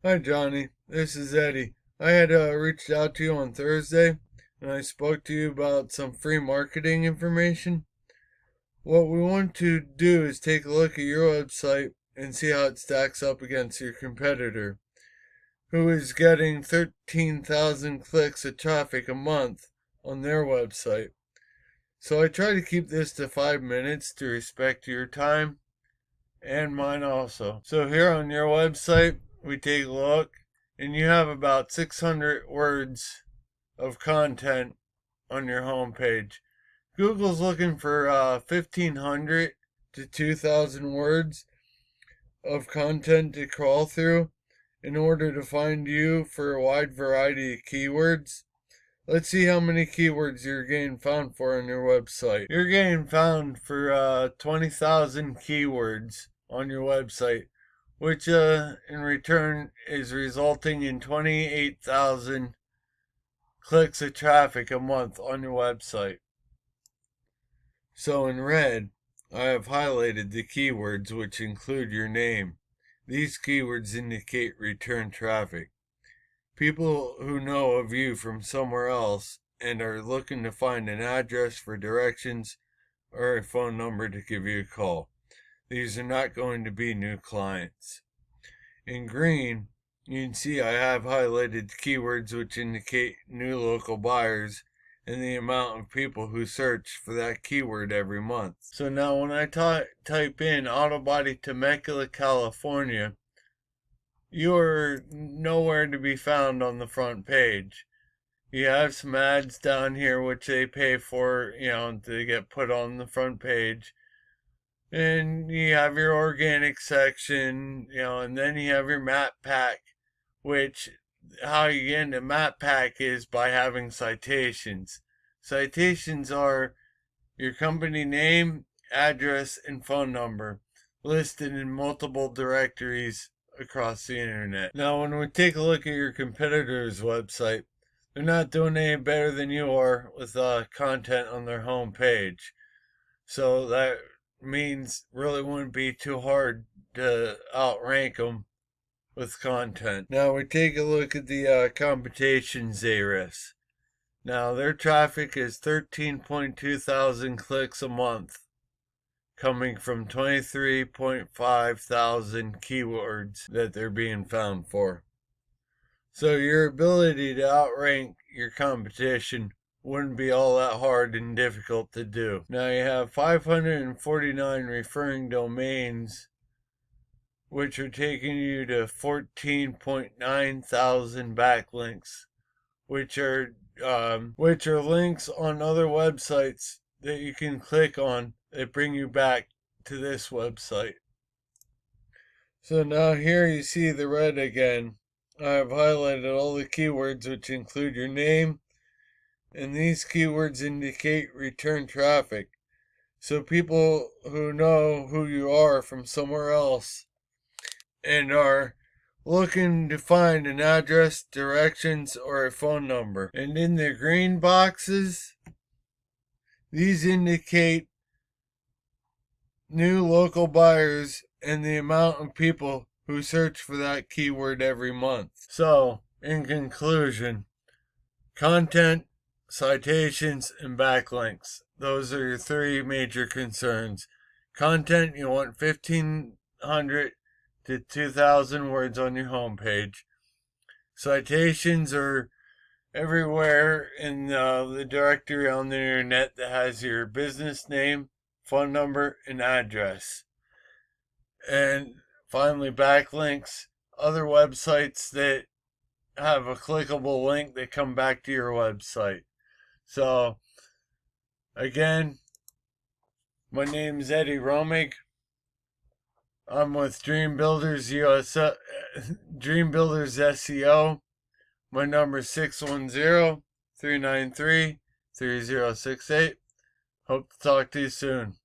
Hi, Johnny. This is Eddie. I had reached out to you on Thursday and I spoke to you about some free marketing information. What we want to do is take a look at your website and see how it stacks up against your competitor, who is getting 13,000 clicks of traffic a month on their website. So I try to keep this to 5 minutes to respect your time and mine also. So here on your website, we take a look, and you have about 600 words of content on your homepage. Google's looking for 1,500 to 2,000 words of content to crawl through in order to find you for a wide variety of keywords. Let's see how many keywords you're getting found for on your website. You're getting found for 20,000 keywords on your website, which in return is resulting in 28,000 clicks of traffic a month on your website. So in red, I have highlighted the keywords which include your name. These keywords indicate return traffic. People who know of you from somewhere else and are looking to find an address for directions or a phone number to give you a call. These are not going to be new clients. In green, you can see I have highlighted keywords which indicate new local buyers and the amount of people who search for that keyword every month. So now when I type in auto body Temecula, California, you are nowhere to be found on the front page. You have some ads down here which they pay for, to get put on the front page. And you have your organic section, and then you have your map pack, which how you get into map pack is by having citations. Citations are your company name, address, and phone number listed in multiple directories across the internet. Now, when we take a look at your competitor's website, they're not doing any better than you are with content on their home page. So that means really wouldn't be too hard to outrank them with content. Now we take a look at the competition Zaris. Now their traffic is 13.2 thousand clicks a month, coming from 23.5 thousand keywords that they're being found for. So your ability to outrank your competition wouldn't be all that hard and difficult to do. Now you have 549 referring domains, which are taking you to 14.9 thousand backlinks, which are links on other websites that you can click on that bring you back to this website. So now here you see the red again. I have highlighted all the keywords which include your name, and these keywords indicate return traffic. So people who know who you are from somewhere else and are looking to find an address, directions, or a phone number. And in the green boxes, these indicate new local buyers and the amount of people who search for that keyword every month. So, in conclusion, content, citations, and backlinks. Those are your three major concerns. Content, you want 1,500 to 2,000 words on your homepage. Citations are everywhere in the directory on the internet that has your business name, phone number, and address. And finally, backlinks, other websites that have a clickable link that come back to your website. So, again, my name is Eddie Romig. I'm with Dream Builders Dream Builders SEO. My number is 610-393-3068. Hope to talk to you soon.